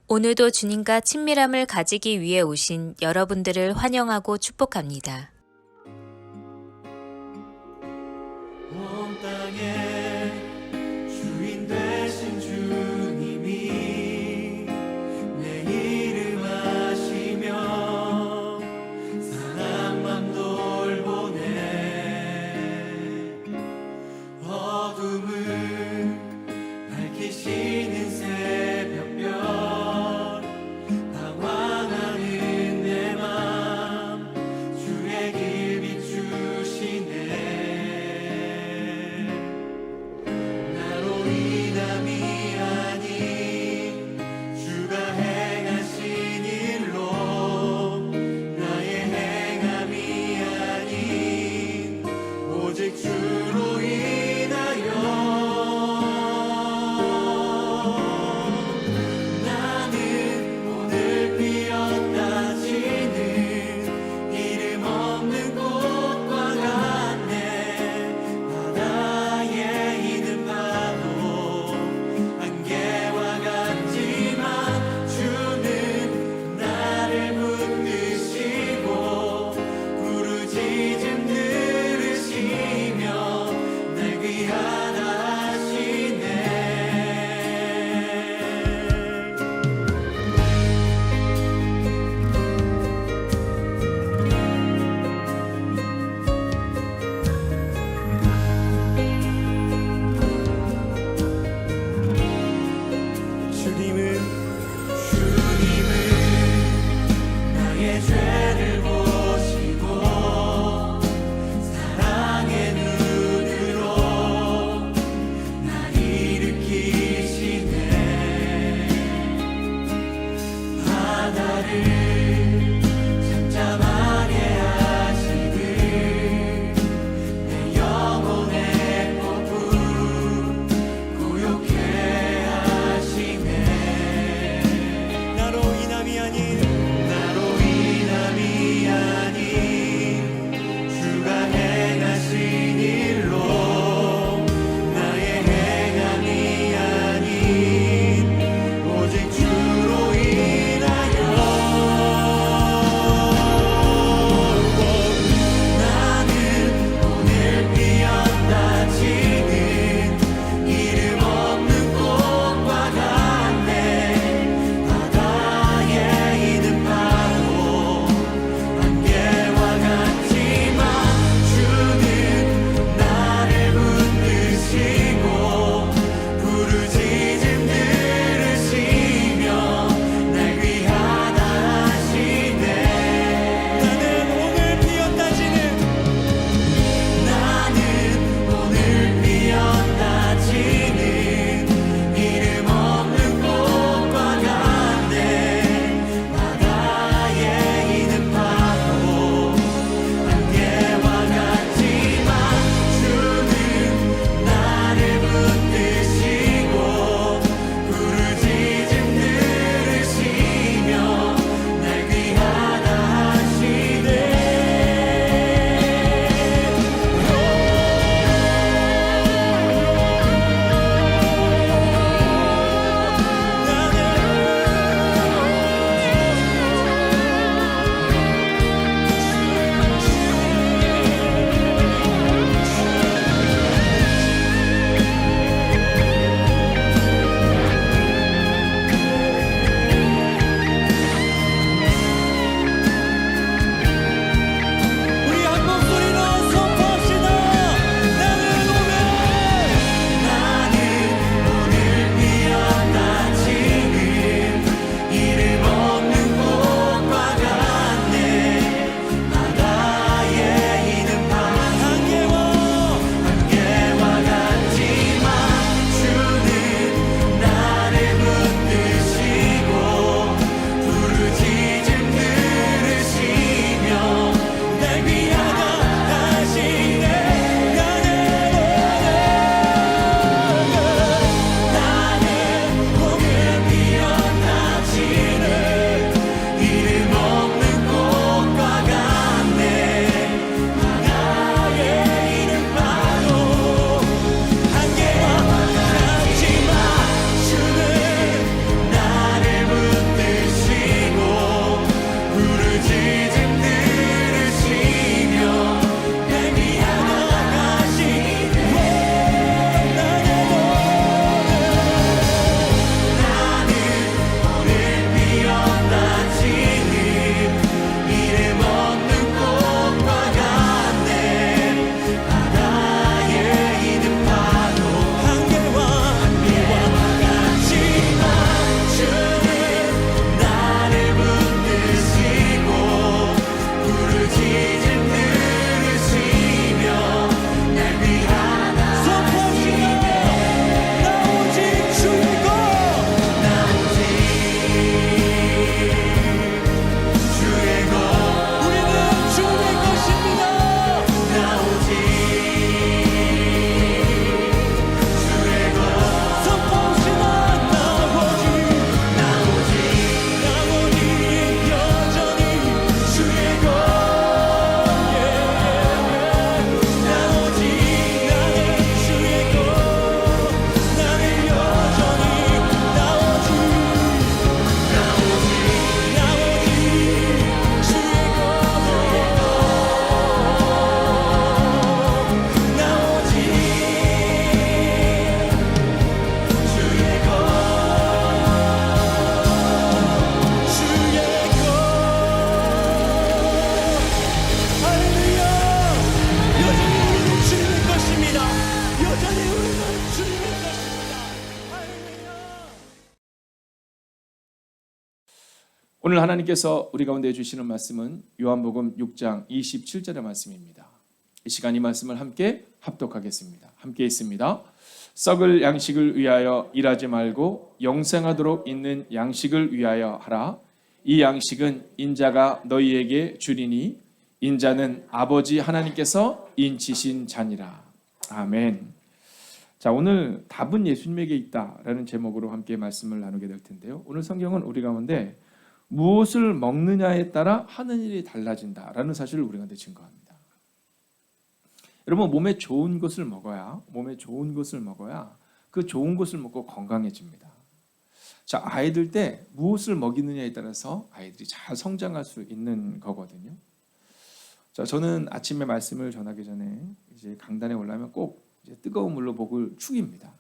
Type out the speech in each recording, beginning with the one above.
오늘도 주님과 친밀함을 가지기 위해 오신 여러분들을 환영하고 축복합니다. 온 땅의 주인 되신 주님이 내 이름 아시며 사랑만 돌보네. 어둠을 밝히시는 새벽별 방황하는 내 맘 주의 길 비추시네. 나로 인함이 아닌 주가 행하신 일로 나의 행함이 아닌 오직 주로 인하여 나는 오늘 피었다 지는 이름 없는 꽃과 같네. 바다에 있는 파도 안개와 같지만 주는 나를 붙드시고 부르짖음 들으시며 날 귀하다 하시네. 주님은 나의 죄를 보시고 사랑의 눈으로 날 일으키시네. 바다를 잠잠하게 하시듯 내 영혼의 폭풍 고요케 하시네. 나로 인함이 아닌 주가 행하신 일로 나의 행함이 아닌 오직 주로 인하여 오늘 하나님께서 우리 가운데 주시는 말씀은 요한복음 6장 27절의 말씀입니다. 이 시간 이 말씀을 함께 합독하겠습니다. 함께 있습니다. 썩을 양식을 위하여 일하지 말고 영생하도록 있는 양식을 위하여 하라. 이 양식은 인자가 너희에게 주리니 인자는 아버지 하나님께서 인치신 자니라. 아멘. 자, 오늘 답은 예수님에게 있다라는 제목으로 함께 말씀을 나누게 될 텐데요. 오늘 성경은 우리 가운데 무엇을 먹느냐에 따라 하는 일이 달라진다라는 사실을 우리 가운데 증거합니다. 여러분, 몸에 좋은 것을 먹어야 그 좋은 것을 먹고 건강해집니다. 자, 아이들 때 무엇을 먹이느냐에 따라서 아이들이 잘 성장할 수 있는 거거든요. 자, 저는 아침에 말씀을 전하기 전에 이제 강단에 올라면 꼭 이제 뜨거운 물로 목을 축입니다.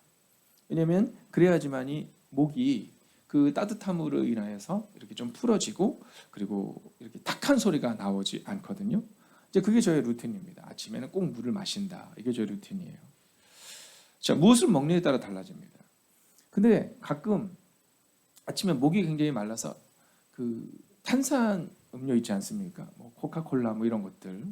왜냐하면 그래야지만이 목이 그 따뜻함으로 인하여서 이렇게 좀 풀어지고 그리고 이렇게 탁한 소리가 나오지 않거든요. 이제 그게 저의 루틴입니다. 아침에는 꼭 물을 마신다. 이게 저의 루틴이에요. 자, 무엇을 먹느냐에 따라 달라집니다. 근데 가끔 아침에 목이 굉장히 말라서 그 탄산 음료 있지 않습니까? 뭐 코카콜라 뭐 이런 것들.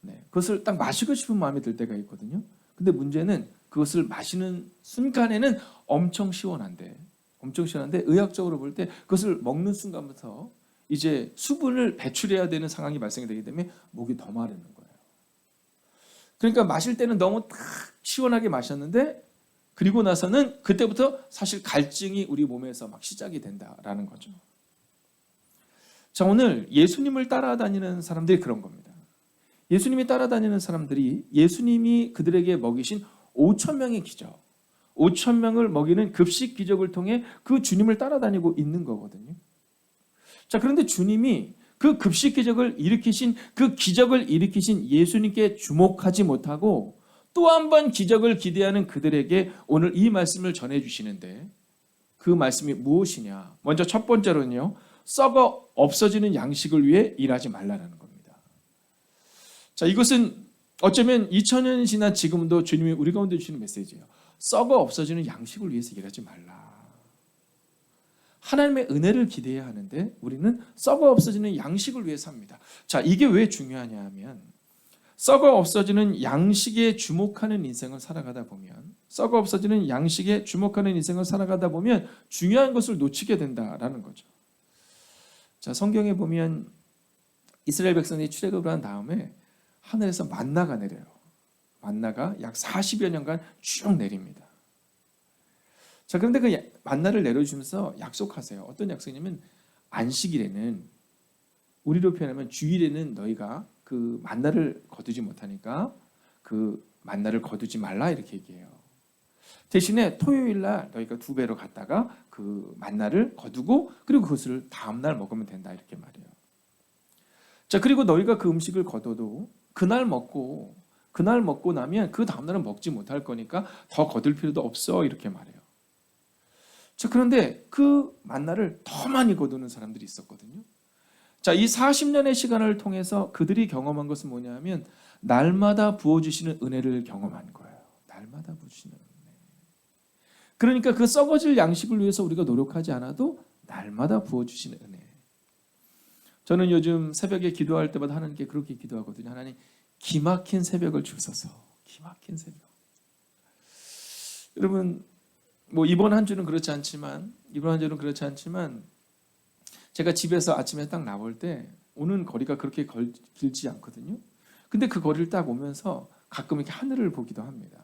네, 그것을 딱 마시고 싶은 마음이 들 때가 있거든요. 근데 문제는 그것을 마시는 순간에는 엄청 시원한데 의학적으로 볼 때 그것을 먹는 순간부터 이제 수분을 배출해야 되는 상황이 발생이 되기 때문에 목이 더 마르는 거예요. 그러니까 마실 때는 너무 딱 시원하게 마셨는데 그리고 나서는 그때부터 사실 갈증이 우리 몸에서 막 시작이 된다라는 거죠. 자, 오늘 예수님을 따라다니는 사람들이 그런 겁니다. 예수님이 따라다니는 사람들이 예수님이 그들에게 먹이신 5,000명의 기적, 5,000명을 먹이는 급식 기적을 통해 그 주님을 따라다니고 있는 거거든요. 자, 그런데 주님이 그 급식 기적을 일으키신 예수님께 주목하지 못하고 또 한 번 기적을 기대하는 그들에게 오늘 이 말씀을 전해주시는데 그 말씀이 무엇이냐? 먼저 첫 번째로는요, 썩어 없어지는 양식을 위해 일하지 말라는 겁니다. 자, 이것은 어쩌면 2000년 지난 지금도 주님이 우리 가운데 주시는 메시지예요. 썩어 없어지는 양식을 위해서 일하지 말라. 하나님의 은혜를 기대해야 하는데 우리는 썩어 없어지는 양식을 위해서 합니다. 자, 이게 왜 중요하냐 하면 썩어 없어지는 양식에 주목하는 인생을 살아가다 보면 중요한 것을 놓치게 된다라는 거죠. 자, 성경에 보면 이스라엘 백성들이 출애굽을 한 다음에 하늘에서 만나가 내려요. 만나가 약 40여 년간 쭉 내립니다. 자, 그런데 그 만나를 내려주면서 약속하세요. 어떤 약속이냐면 안식일에는, 우리로 표현하면 주일에는 너희가 그 만나를 거두지 못하니까 그 만나를 거두지 말라 이렇게 얘기해요. 대신에 토요일날 너희가 2배로 갔다가 그 만나를 거두고 그리고 그것을 다음날 먹으면 된다 이렇게 말해요. 자, 그리고 너희가 그 음식을 거둬도 그날 먹고 나면 그 다음날은 먹지 못할 거니까 더 거둘 필요도 없어 이렇게 말해요. 자, 그런데 그 만나를 더 많이 거두는 사람들이 있었거든요. 자, 이 40년의 시간을 통해서 그들이 경험한 것은 뭐냐면 날마다 부어주시는 은혜를 경험한 거예요. 날마다 부어주시는 은혜. 그러니까 그 썩어질 양식을 위해서 우리가 노력하지 않아도 날마다 부어주시는 은혜. 저는 요즘 새벽에 기도할 때마다 하나님께 그렇게 기도하거든요. 하나님, 기막힌 새벽을 주소서. 기막힌 새벽. 여러분, 뭐 이번 한 주는 그렇지 않지만 제가 집에서 아침에 딱 나올 때 오는 거리가 그렇게 길지 않거든요. 근데 그 거리를 딱 오면서 가끔 이렇게 하늘을 보기도 합니다.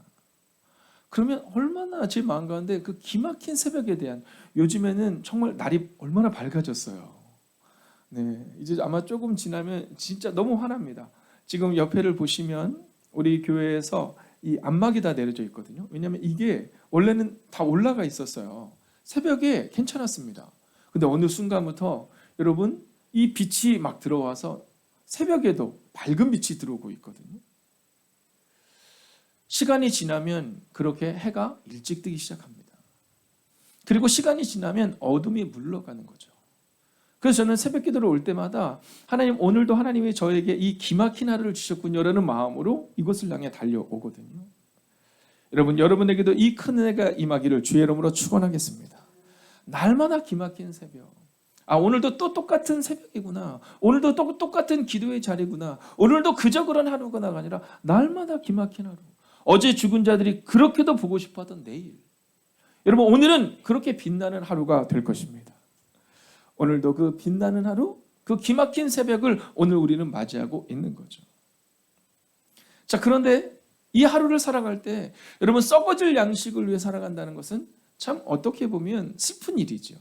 그러면 얼마나 제 마음 가운데 그 기막힌 새벽에 대한, 요즘에는 정말 날이 얼마나 밝아졌어요. 네, 이제 아마 조금 지나면 진짜 너무 환합니다. 지금 옆에를 보시면 우리 교회에서 이 안막이 다 내려져 있거든요. 왜냐하면 이게 원래는 다 올라가 있었어요. 새벽에 괜찮았습니다. 근데 어느 순간부터 여러분 이 빛이 막 들어와서 새벽에도 밝은 빛이 들어오고 있거든요. 시간이 지나면 그렇게 해가 일찍 뜨기 시작합니다. 그리고 시간이 지나면 어둠이 물러가는 거죠. 그래서 저는 새벽 기도를 올 때마다 하나님, 오늘도 하나님이 저에게 이 기막힌 하루를 주셨군요라는 마음으로 이곳을 향해 달려오거든요. 여러분, 여러분에게도 이 큰 은혜가 임하기를 주의 이름으로 축원하겠습니다. 날마다 기막힌 새벽, 아, 오늘도 또 똑같은 새벽이구나. 오늘도 또 똑같은 기도의 자리구나. 오늘도 그저 그런 하루가 아니라 날마다 기막힌 하루. 어제 죽은 자들이 그렇게도 보고 싶었던 내일. 여러분, 오늘은 그렇게 빛나는 하루가 될 것입니다. 오늘도 그 빛나는 하루, 그 기막힌 새벽을 오늘 우리는 맞이하고 있는 거죠. 자, 그런데 이 하루를 살아갈 때 여러분, 썩어질 양식을 위해 살아간다는 것은 참 어떻게 보면 슬픈 일이죠.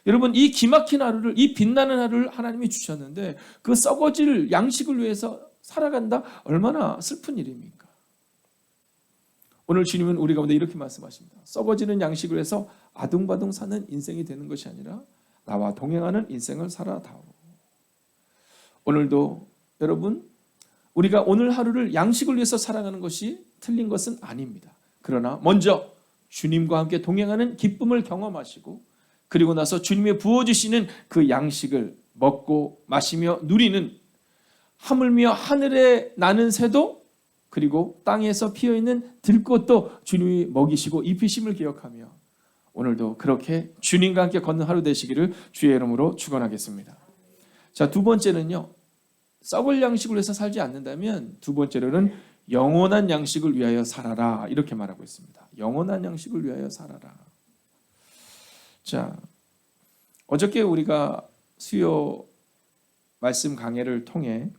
여러분, 이 기막힌 하루를, 이 빛나는 하루를 하나님이 주셨는데 그 썩어질 양식을 위해서 살아간다? 얼마나 슬픈 일입니까? 오늘 주님은 우리 가운데 이렇게 말씀하십니다. 썩어지는 양식을 위해서 아둥바둥 사는 인생이 되는 것이 아니라 나와 동행하는 인생을 살아다오. 오늘도 여러분, 우리가 오늘 하루를 양식을 위해서 살아가는 것이 틀린 것은 아닙니다. 그러나 먼저 주님과 함께 동행하는 기쁨을 경험하시고 그리고 나서 주님이 부어주시는 그 양식을 먹고 마시며 누리는, 하물며 하늘에 나는 새도 그리고 땅에서 피어있는 들꽃도 주님이 먹이시고 입히심을 기억하며 오늘도 그렇게 주님과 함께 걷는 하루 되시기를 주의 이름으로 축원하겠습니다. 자, 두 번째는요, 썩을 양식을 위해서 살지 않는다면 두 번째로는 영원한 양식을 위하여 살아라, 이렇게 말하고 있습니다. 영원한 양식을 위하여 살아라. 자, 어저께 우리가 수요 말씀 강해를 통해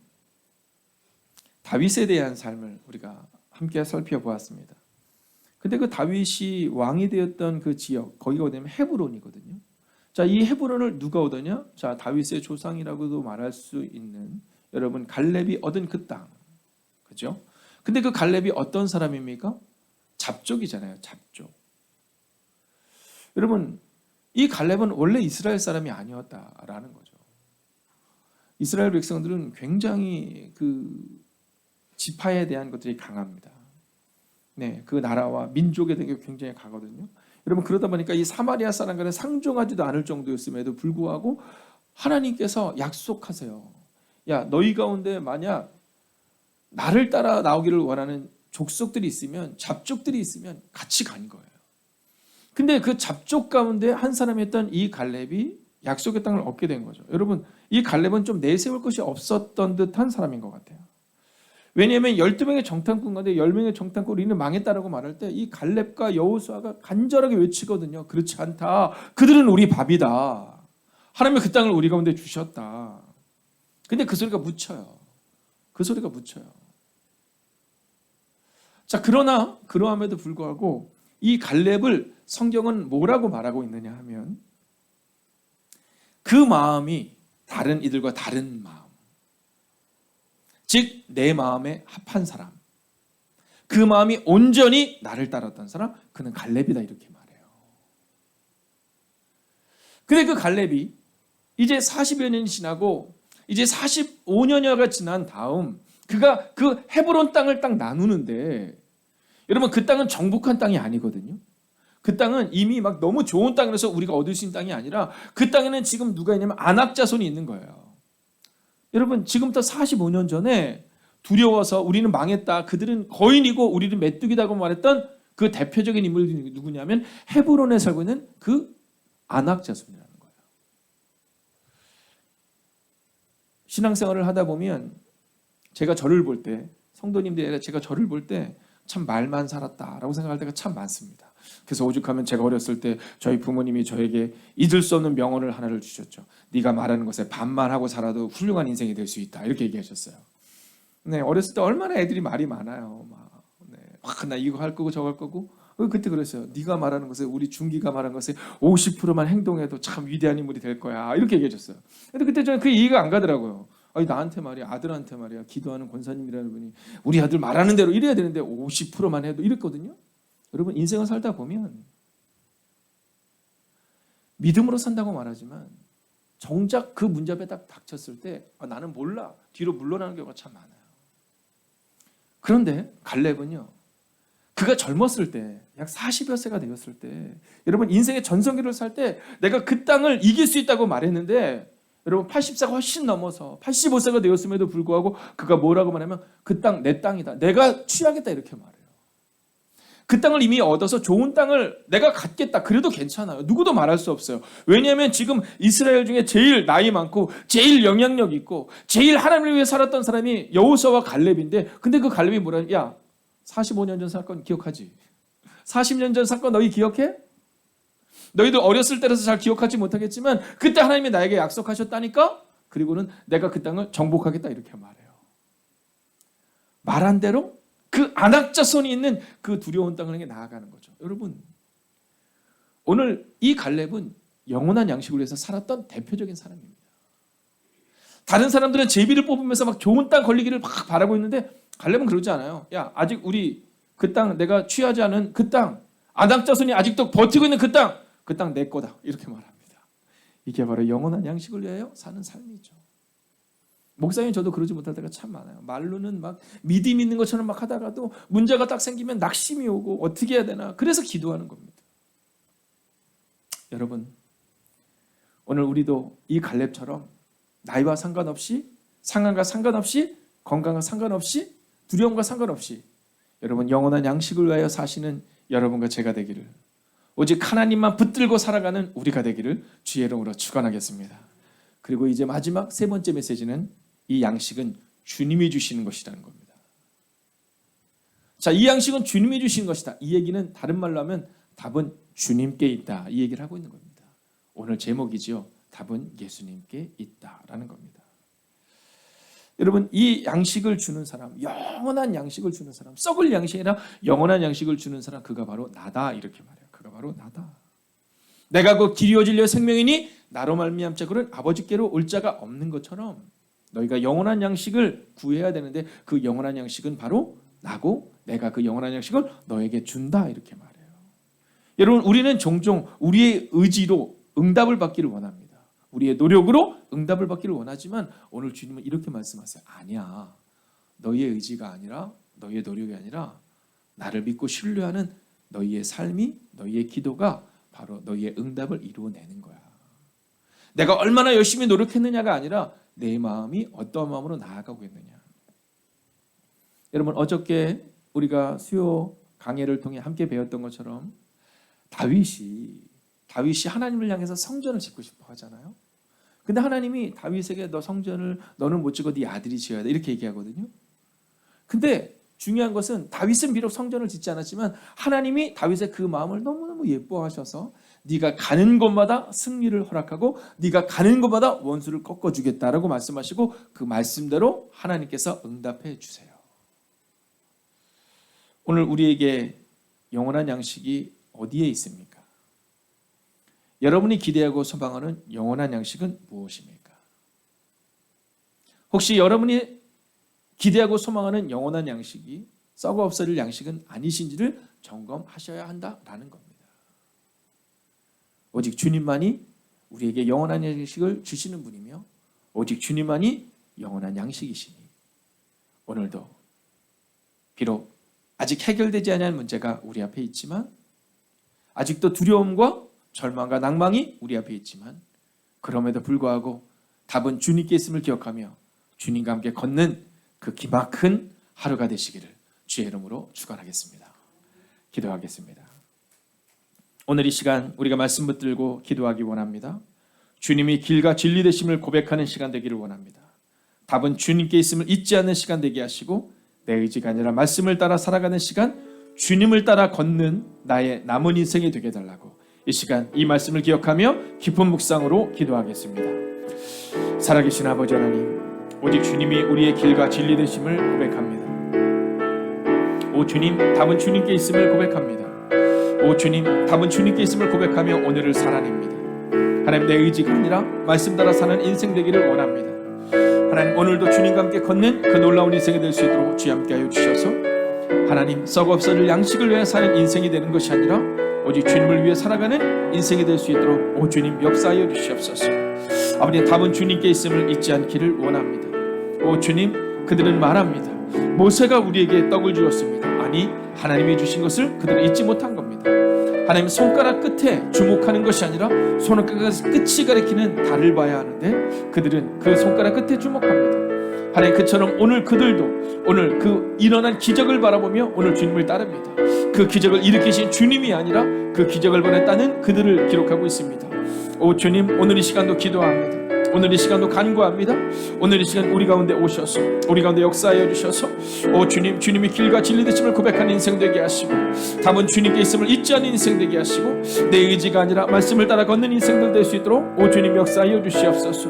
다윗에 대한 삶을 우리가 함께 살펴보았습니다. 근데 그 다윗이 왕이 되었던 그 지역, 거기가 어디냐면 헤브론이거든요. 자, 이 헤브론을 누가 얻었냐? 자, 다윗의 조상이라고도 말할 수 있는 여러분 갈렙이 얻은 그 땅. 그죠? 근데 그 갈렙이 어떤 사람입니까? 잡족이잖아요. 잡족. 여러분, 이 갈렙은 원래 이스라엘 사람이 아니었다라는 거죠. 이스라엘 백성들은 굉장히 그 지파에 대한 것들이 강합니다. 네, 그 나라와 민족에 대해 굉장히 강하거든요. 여러분, 그러다 보니까 이 사마리아 사람과는 상종하지도 않을 정도였음에도 불구하고 하나님께서 약속하세요. 야, 너희 가운데 만약 나를 따라 나오기를 원하는 족속들이 있으면, 잡족들이 있으면 같이 간 거예요. 근데 그 잡족 가운데 한 사람이었던 이 갈렙이 약속의 땅을 얻게 된 거죠. 여러분, 이 갈렙은 좀 내세울 것이 없었던 듯한 사람인 것 같아요. 왜냐하면 12명의 정탐꾼 가운데 10명의 정탐꾼 우리는 망했다라고 말할 때 이 갈렙과 여호수아가 간절하게 외치거든요. 그렇지 않다. 그들은 우리 밥이다. 하나님이 그 땅을 우리 가운데 주셨다. 근데 그 소리가 묻혀요. 그 소리가 묻혀요. 자, 그러나 그러함에도 불구하고 이 갈렙을 성경은 뭐라고 말하고 있느냐 하면 그 마음이 다른 이들과 다른 마음, 즉 내 마음에 합한 사람, 그 마음이 온전히 나를 따랐던 사람, 그는 갈렙이다, 이렇게 말해요. 근데 그 갈렙이 이제 40여 년이 지나고 이제 45년여가 지난 다음 그가 그 헤브론 땅을 딱 나누는데, 여러분, 그 땅은 정복한 땅이 아니거든요. 그 땅은 이미 막 너무 좋은 땅이라서 우리가 얻을 수 있는 땅이 아니라 그 땅에는 지금 누가 있냐면 아낙 자손이 있는 거예요. 여러분, 지금부터 45년 전에 두려워서 우리는 망했다, 그들은 거인이고 우리는 메뚜기다고 말했던 그 대표적인 인물이 누구냐면 헤브론에 살고 있는 그 아낙 자손이라는 거예요. 신앙생활을 하다 보면 제가 저를 볼 때, 성도님들이 제가 저를 볼 때 참 말만 살았다라고 생각할 때가 참 많습니다. 그래서 오죽하면 제가 어렸을 때 저희 부모님이 저에게 잊을 수 없는 명언을 하나를 주셨죠. 네가 말하는 것에 반만 하고 살아도 훌륭한 인생이 될 수 있다, 이렇게 얘기하셨어요. 네, 어렸을 때 얼마나 애들이 말이 많아요. 막, 네, 나 이거 할 거고 저거 할 거고. 그때 그랬어요. 네가 말하는 것에, 우리 중기가 말하는 것에 50%만 행동해도 참 위대한 인물이 될 거야, 이렇게 얘기해 줬어요. 근데 그때 저는 그 이해가 안 가더라고요. 아니, 나한테 말이야, 아들한테 말이야, 기도하는 권사님이라는 분이 우리 아들 말하는 대로 이래야 되는데 50%만 해도 이랬거든요. 여러분, 인생을 살다 보면 믿음으로 산다고 말하지만 정작 그 문제 앞에 딱 닥쳤을 때 나는 몰라, 뒤로 물러나는 경우가 참 많아요. 그런데 갈렙은요, 그가 젊었을 때, 약 40여 세가 되었을 때, 여러분, 인생의 전성기를 살 때 내가 그 땅을 이길 수 있다고 말했는데, 여러분, 80세가 훨씬 넘어서 85세가 되었음에도 불구하고 그가 뭐라고 말하면 그 땅 내 땅이다, 내가 취하겠다, 이렇게 말해요. 그 땅을 이미 얻어서 좋은 땅을 내가 갖겠다. 그래도 괜찮아요. 누구도 말할 수 없어요. 왜냐하면 지금 이스라엘 중에 제일 나이 많고 제일 영향력 있고 제일 하나님을 위해 살았던 사람이 여호수아와 갈렙인데, 근데 그 갈렙이 뭐라, 야 45년 전 사건 기억하지? 40년 전 사건 너희 기억해? 너희들 어렸을 때라서 잘 기억하지 못하겠지만 그때 하나님이 나에게 약속하셨다니까? 그리고는 내가 그 땅을 정복하겠다 이렇게 말해요. 말한 대로 그 안악자손이 있는 그 두려운 땅을 향해 나아가는 거죠. 여러분, 오늘 이 갈렙은 영원한 양식을 위해서 살았던 대표적인 사람입니다. 다른 사람들은 제비를 뽑으면서 막 좋은 땅 걸리기를 막 바라고 있는데 갈렙은 그러지 않아요. 야, 아직 우리 그 땅, 내가 취하지 않은 그 땅, 안악자손이 아직도 버티고 있는 그 땅, 그 땅 내 거다 이렇게 말합니다. 이게 바로 영원한 양식을 위하여 사는 삶이죠. 목사님, 저도 그러지 못할 때가 참 많아요. 말로는 막 믿음 있는 것처럼 막 하다가도 문제가 딱 생기면 낙심이 오고 어떻게 해야 되나, 그래서 기도하는 겁니다. 여러분, 오늘 우리도 이 갈렙처럼 나이와 상관없이, 상황과 상관없이, 건강과 상관없이, 두려움과 상관없이 여러분 영원한 양식을 위하여 사시는 여러분과 제가 되기를, 오직 하나님만 붙들고 살아가는 우리가 되기를 주의 이름으로 축원하겠습니다. 그리고 이제 마지막 세 번째 메시지는 이 양식은 주님이 주시는 것이라는 겁니다. 자, 이 양식은 주님이 주시는 것이다. 이 얘기는 다른 말로 하면 답은 주님께 있다, 이 얘기를 하고 있는 겁니다. 오늘 제목이지요. 답은 예수님께 있다라는 겁니다. 여러분, 이 양식을 주는 사람, 영원한 양식을 주는 사람, 썩을 양식이 아니라 영원한 양식을 주는 사람, 그가 바로 나다 이렇게 말해요. 그가 바로 나다. 내가 그 길이요 진리요 생명이니 나로 말미암 자고는 아버지께로 올 자가 없는 것처럼 너희가 영원한 양식을 구해야 되는데 그 영원한 양식은 바로 나고 내가 그 영원한 양식을 너에게 준다 이렇게 말해요. 여러분, 우리는 종종 우리의 의지로 응답을 받기를 원합니다. 우리의 노력으로 응답을 받기를 원하지만 오늘 주님은 이렇게 말씀하세요. 아니야. 너희의 의지가 아니라, 너희의 노력이 아니라 나를 믿고 신뢰하는 너희의 삶이, 너희의 기도가 바로 너희의 응답을 이루어내는 거야. 내가 얼마나 열심히 노력했느냐가 아니라 내 마음이 어떤 마음으로 나아가고 있느냐. 여러분, 어저께 우리가 수요 강해를 통해 함께 배웠던 것처럼 다윗이 하나님을 향해서 성전을 짓고 싶어 하잖아요. 근데 하나님이 다윗에게 너 성전을 너는 못 짓고 네 아들이 지어야 돼 이렇게 얘기하거든요. 근데 중요한 것은 다윗은 비록 성전을 짓지 않았지만 하나님이 다윗의 그 마음을 너무너무 예뻐하셔서 네가 가는 곳마다 승리를 허락하고 네가 가는 곳마다 원수를 꺾어주겠다라고 말씀하시고 그 말씀대로 하나님께서 응답해 주세요. 오늘 우리에게 영원한 양식이 어디에 있습니까? 여러분이 기대하고 소망하는 영원한 양식은 무엇입니까? 혹시 여러분이 기대하고 소망하는 영원한 양식이 썩어 없어질 양식은 아니신지를 점검하셔야 한다라는 겁니다. 오직 주님만이 우리에게 영원한 양식을 주시는 분이며 오직 주님만이 영원한 양식이시니 오늘도 비록 아직 해결되지 않은 문제가 우리 앞에 있지만 아직도 두려움과 절망과 낭망이 우리 앞에 있지만 그럼에도 불구하고 답은 주님께 있음을 기억하며 주님과 함께 걷는 그 기막힌 하루가 되시기를 주의 이름으로 축원하겠습니다. 기도하겠습니다. 오늘 이 시간 우리가 말씀 붙들고 기도하기 원합니다. 주님이 길과 진리 되심을 고백하는 시간 되기를 원합니다. 답은 주님께 있음을 잊지 않는 시간 되게 하시고 내 의지가 아니라 말씀을 따라 살아가는 시간, 주님을 따라 걷는 나의 남은 인생이 되게 해달라고 이 시간 이 말씀을 기억하며 깊은 묵상으로 기도하겠습니다. 살아계신 아버지 하나님, 오직 주님이 우리의 길과 진리 되심을 고백합니다. 오 주님, 답은 주님께 있음을 고백합니다. 오 주님, 답은 주님께 있음을 고백하며 오늘을 살아냅니다. 하나님, 내 의지가 아니라 말씀 따라 사는 인생 되기를 원합니다. 하나님, 오늘도 주님과 함께 걷는 그 놀라운 인생이 될 수 있도록 주여 함께하여 주셔서 하나님, 썩어 없어질 양식을 위해 사는 인생이 되는 것이 아니라 오직 주님을 위해 살아가는 인생이 될 수 있도록 오 주님 역사하여 주시옵소서. 아버지, 답은 주님께 있음을 잊지 않기를 원합니다. 오 주님, 그들은 말합니다. 모세가 우리에게 떡을 주었습니다. 아니, 하나님이 주신 것을 그들은 잊지 못한 겁니다. 하나님, 손가락 끝에 주목하는 것이 아니라 손가락 끝이 가리키는 달을 봐야 하는데 그들은 그 손가락 끝에 주목합니다. 하나님 그처럼 오늘 그들도 오늘 그 일어난 기적을 바라보며 오늘 주님을 따릅니다. 그 기적을 일으키신 주님이 아니라 그 기적을 벌였다는 그들을 기록하고 있습니다. 오 주님, 오늘 이 시간도 기도합니다. 오늘 이 시간도 간구합니다. 오늘 이 시간 우리 가운데 오셔서 우리 가운데 역사하여 주셔서 오 주님, 주님이 길과 진리 되심을 고백하는 인생 되게 하시고 답은 주님께 있음을 잊지 않는 인생 되게 하시고 내 의지가 아니라 말씀을 따라 걷는 인생들 될 수 있도록 오 주님 역사하여 주시옵소서.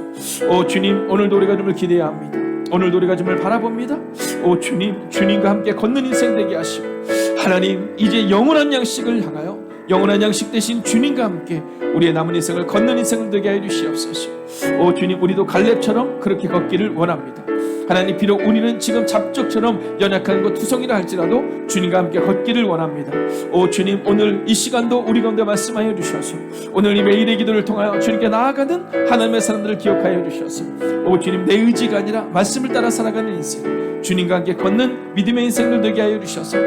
오 주님, 오늘도 우리가 주님을 기대합니다. 오늘도 우리가 주님을 바라봅니다. 오 주님, 주님과 함께 걷는 인생 되게 하시고 하나님, 이제 영원한 양식을 향하여 영원한 양식 대신 주님과 함께 우리의 남은 인생을 걷는 인생을 되게 하여 주시옵소서. 오 주님, 우리도 갈렙처럼 그렇게 걷기를 원합니다. 하나님, 비록 우리는 지금 잡초처럼 연약한 것 투성이라 할지라도 주님과 함께 걷기를 원합니다. 오 주님, 오늘 이 시간도 우리 가운데 말씀하여 주셔서 오늘 이 매일의 기도를 통하여 주님께 나아가는 하나님의 사람들을 기억하여 주셔서 오 주님, 내 의지가 아니라 말씀을 따라 살아가는 인생, 주님과 함께 걷는 믿음의 인생을 되게 하여 주셔서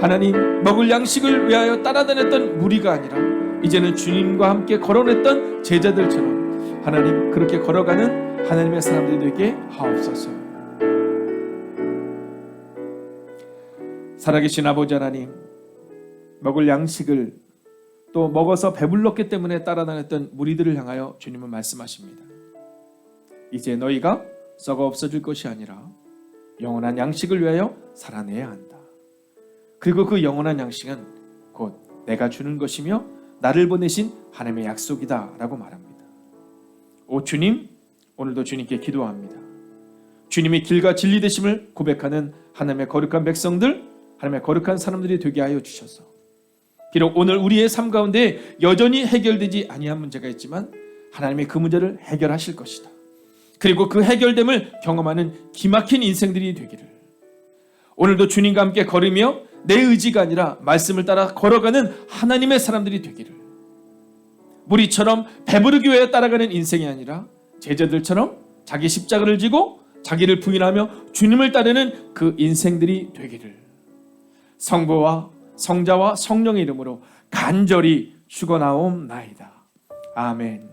하나님, 먹을 양식을 위하여 따라다녔던 무리가 아니라 이제는 주님과 함께 걸어냈던 제자들처럼 하나님, 그렇게 걸어가는 하나님의 사람들이 되게 하옵소서. 살아계신 아버지 하나님, 먹을 양식을 또 먹어서 배불렀기 때문에 따라다녔던 무리들을 향하여 주님은 말씀하십니다. 이제 너희가 썩어 없어질 것이 아니라 영원한 양식을 위하여 살아내야 한다. 그리고 그 영원한 양식은 곧 내가 주는 것이며 나를 보내신 하나님의 약속이다 라고 말합니다. 오 주님, 오늘도 주님께 기도합니다. 주님의 길과 진리 되심을 고백하는 하나님의 거룩한 백성들, 하나님의 거룩한 사람들이 되게 하여 주셔서 비록 오늘 우리의 삶 가운데 여전히 해결되지 아니한 문제가 있지만 하나님이 그 문제를 해결하실 것이다. 그리고 그 해결됨을 경험하는 기막힌 인생들이 되기를, 오늘도 주님과 함께 걸으며 내 의지가 아니라 말씀을 따라 걸어가는 하나님의 사람들이 되기를, 무리처럼 배부르기 위해 따라가는 인생이 아니라 제자들처럼 자기 십자가를 지고 자기를 부인하며 주님을 따르는 그 인생들이 되기를 성부와 성자와 성령의 이름으로 간절히 축원하옵나이다. 아멘.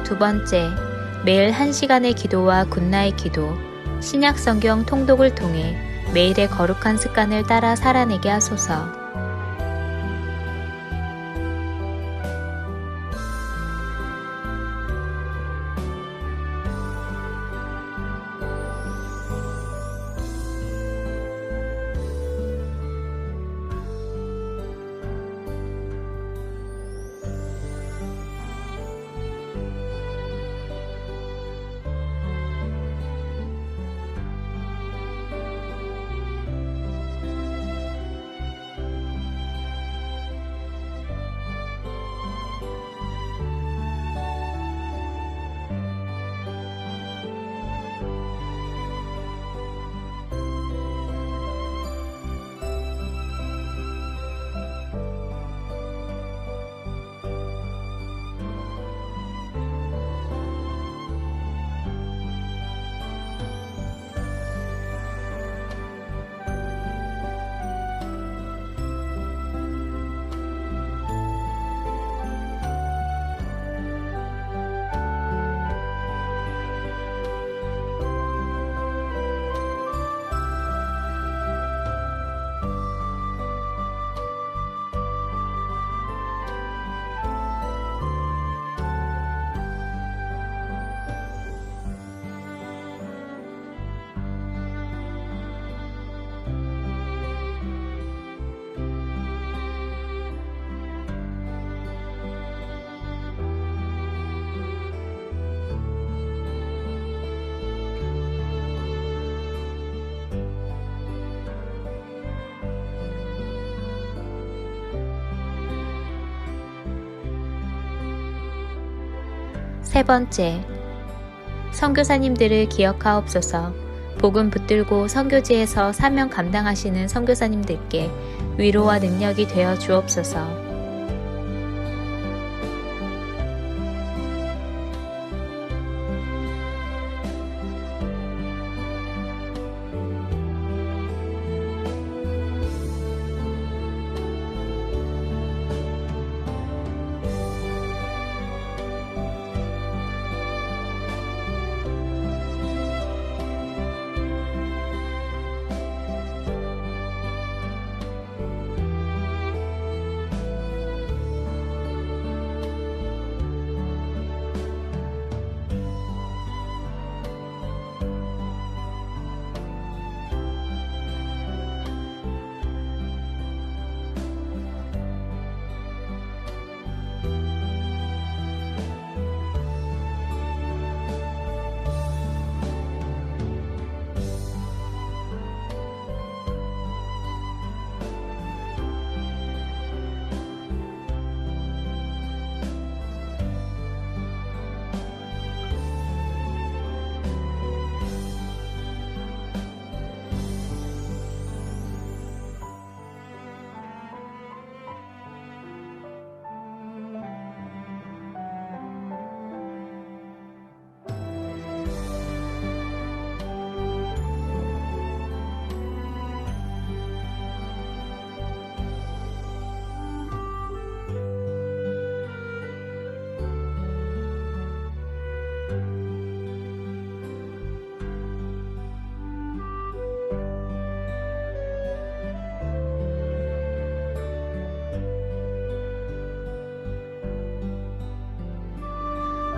두 번째, 매일 1시간의 기도와 굿나잇 기도, 신약 성경 통독을 통해 매일의 거룩한 습관을 따라 살아내게 하소서. 세 번째, 선교사님들을 기억하옵소서. 복음 붙들고 선교지에서 사명 감당하시는 선교사님들께 위로와 능력이 되어 주옵소서.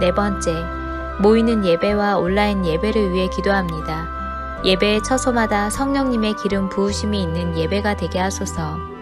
네 번째, 모이는 예배와 온라인 예배를 위해 기도합니다. 예배의 처소마다 성령님의 기름 부으심이 있는 예배가 되게 하소서.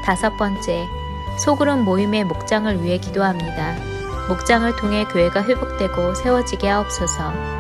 다섯 번째, 소그룹 모임의 목장을 위해 기도합니다. 목장을 통해 교회가 회복되고 세워지게 하옵소서.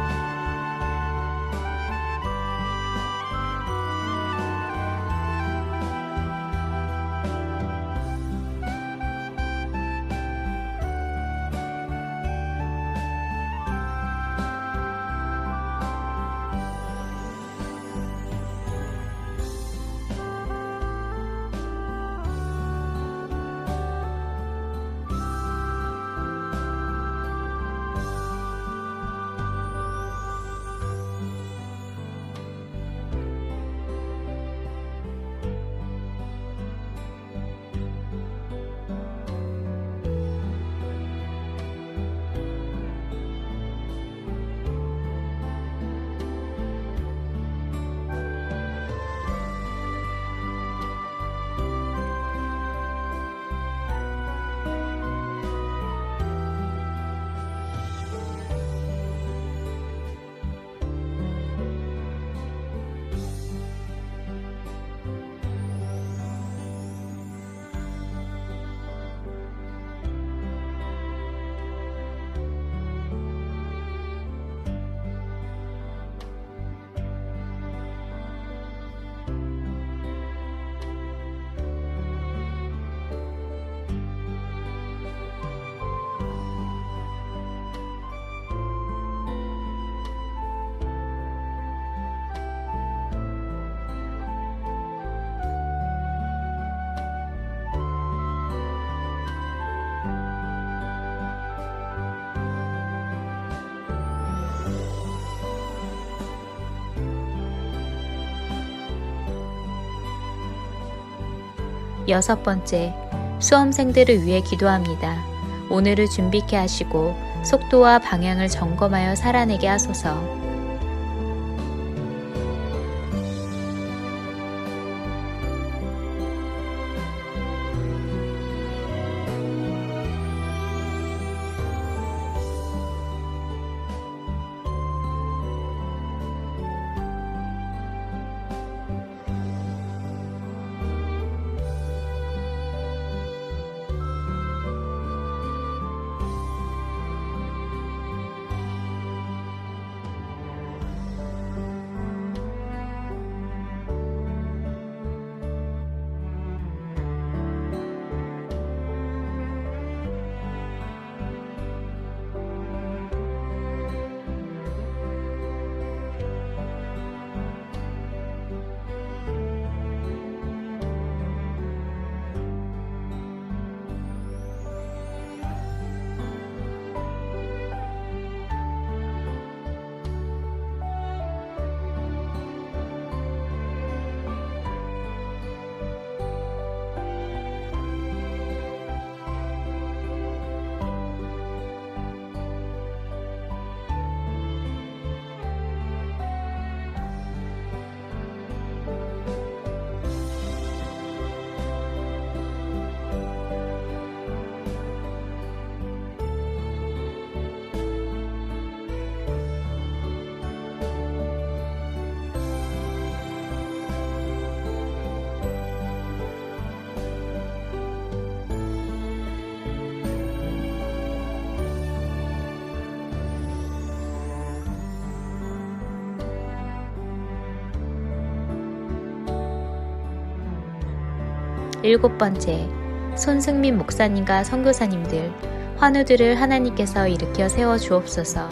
6번째, 수험생들을 위해 기도합니다. 오늘을 준비케 하시고 속도와 방향을 점검하여 살아내게 하소서. 일곱 번째, 손승민 목사님과 선교사님들, 환우들을 하나님께서 일으켜 세워 주옵소서.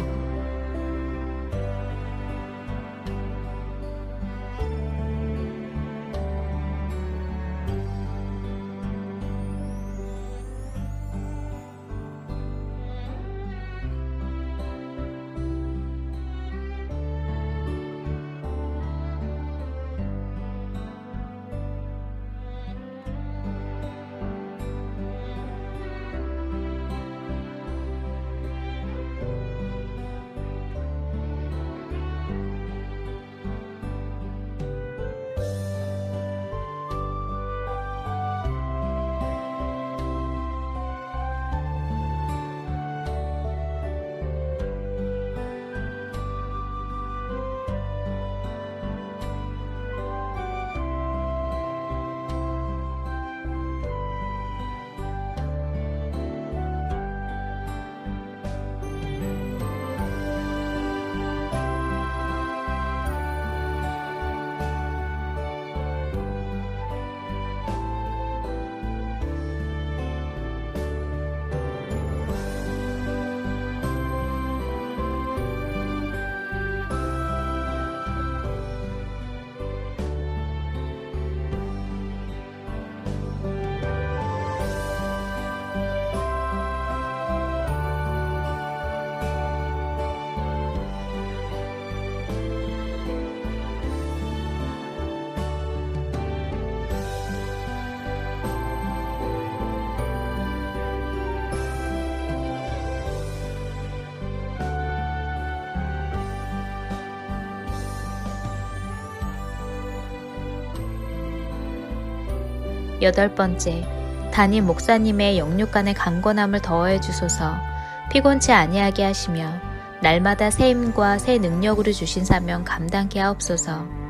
여덟 번째, 담임 목사님의 영육간의 강건함을 더하여 주소서. 피곤치 아니하게 하시며 날마다 새 힘과 새 능력으로 주신 사명 감당케 하옵소서.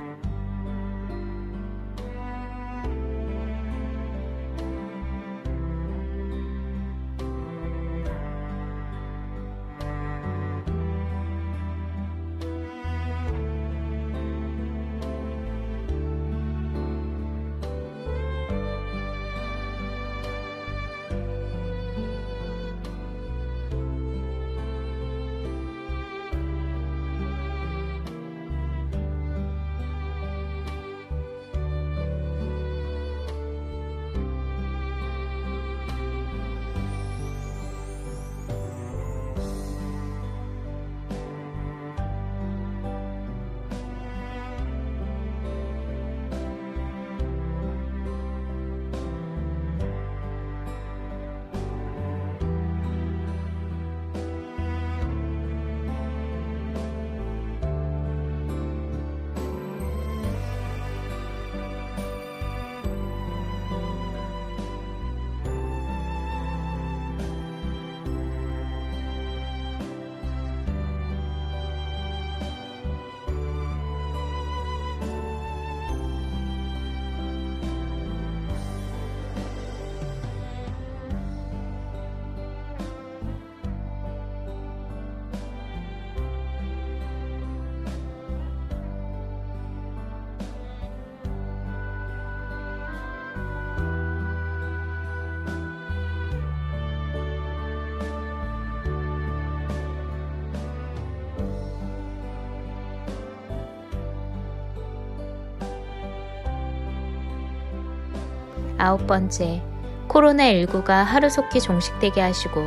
9번째, 코로나19가 하루속히 종식되게 하시고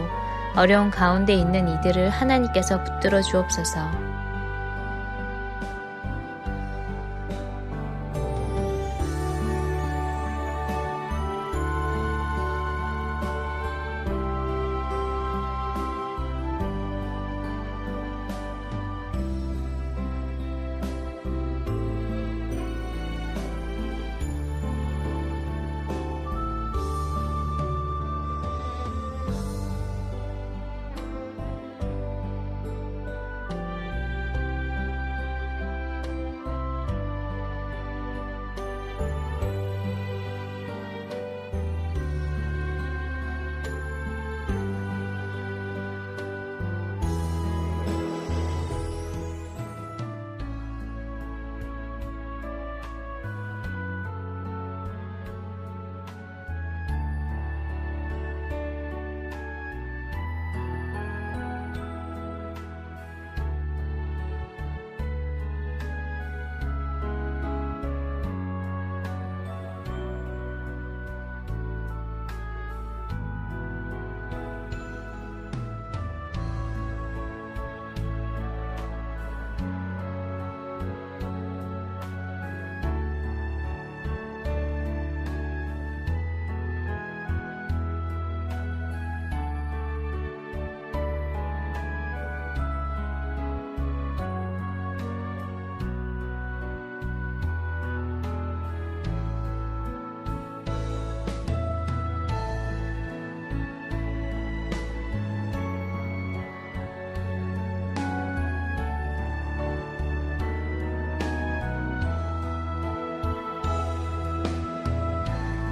어려운 가운데 있는 이들을 하나님께서 붙들어 주옵소서.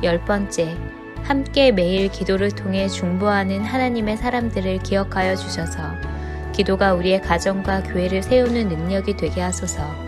열 번째, 함께 매일 기도를 통해 중보하는 하나님의 사람들을 기억하여 주셔서 기도가 우리의 가정과 교회를 세우는 능력이 되게 하소서.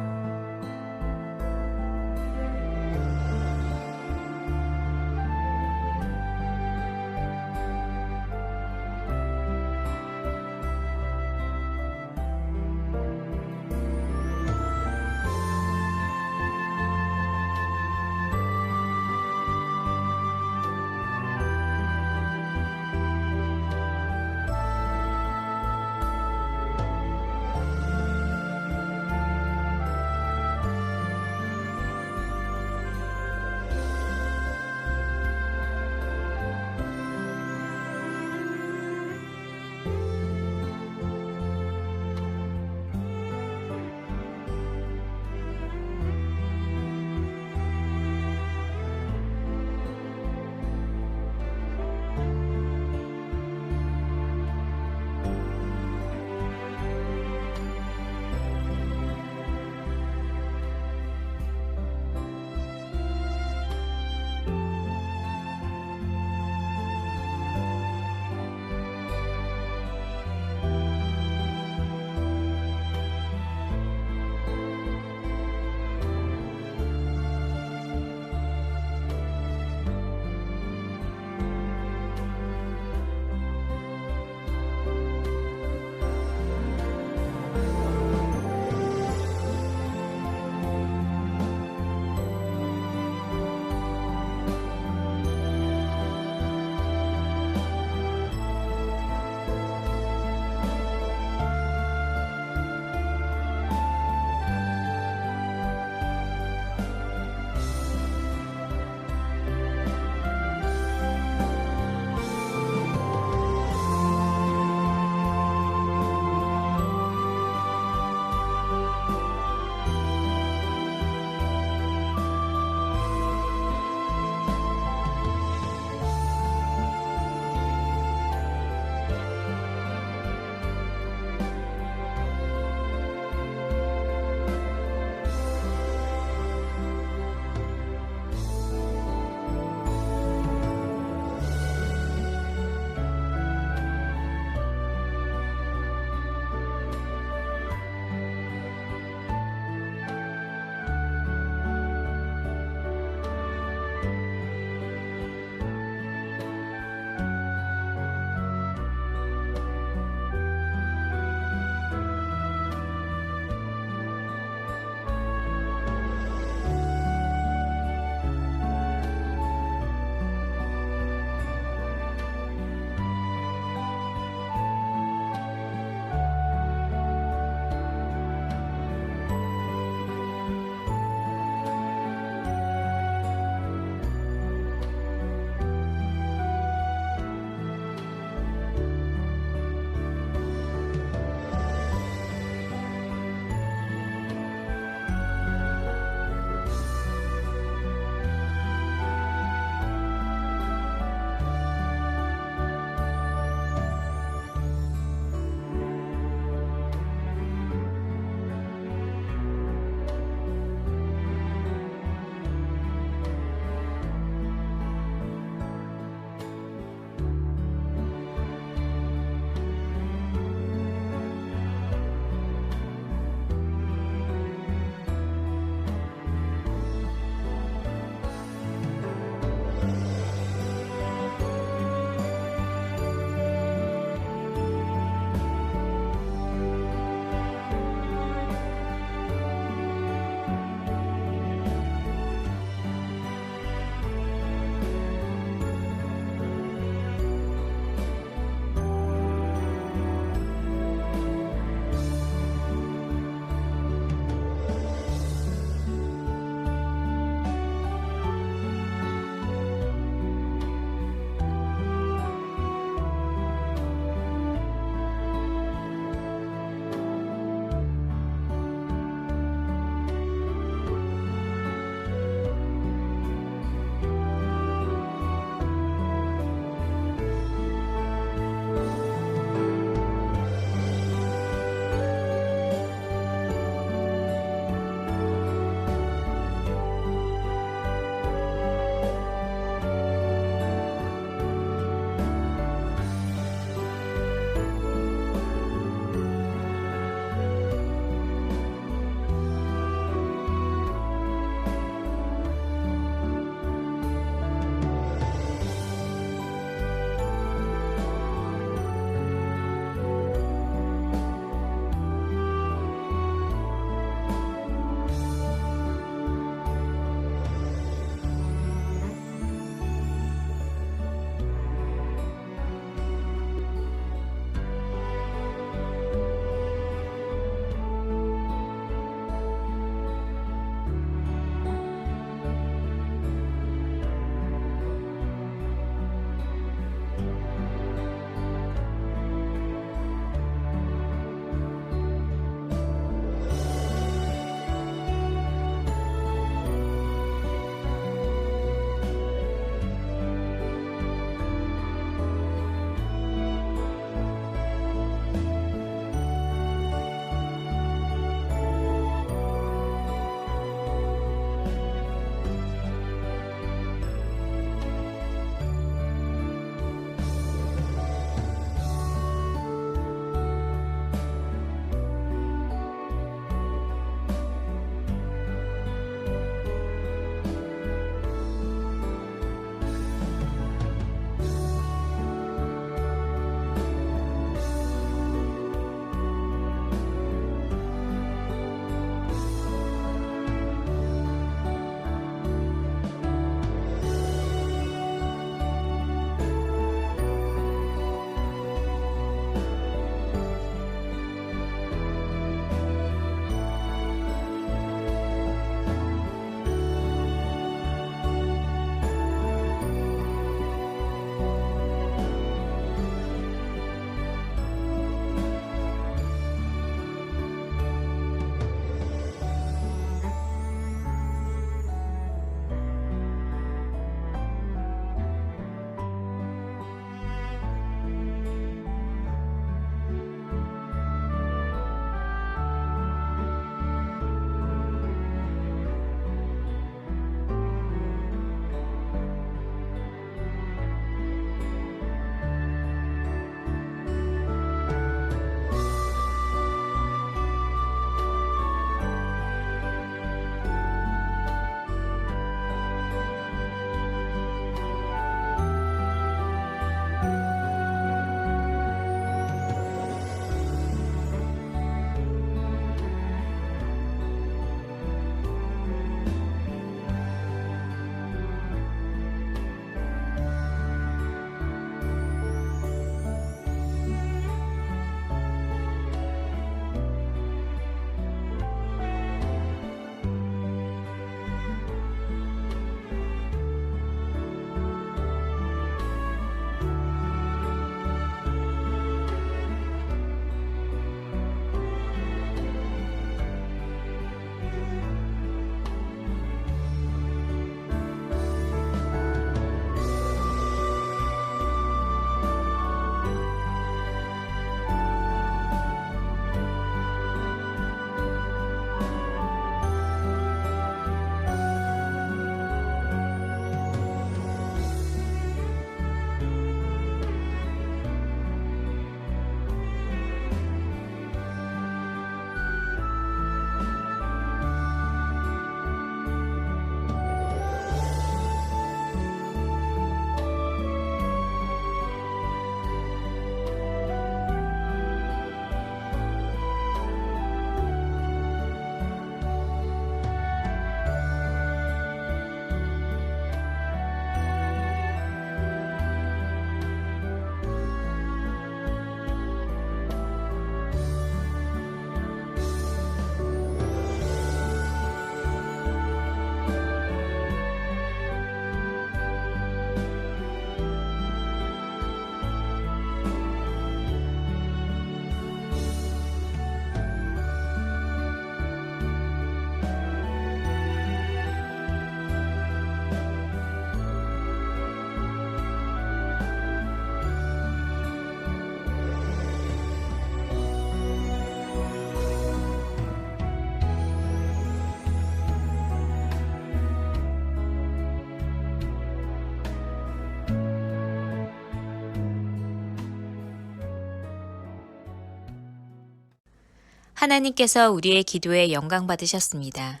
하나님께서 우리의 기도에 영광 받으셨습니다.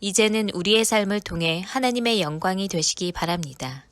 이제는 우리의 삶을 통해 하나님의 영광이 되시기 바랍니다.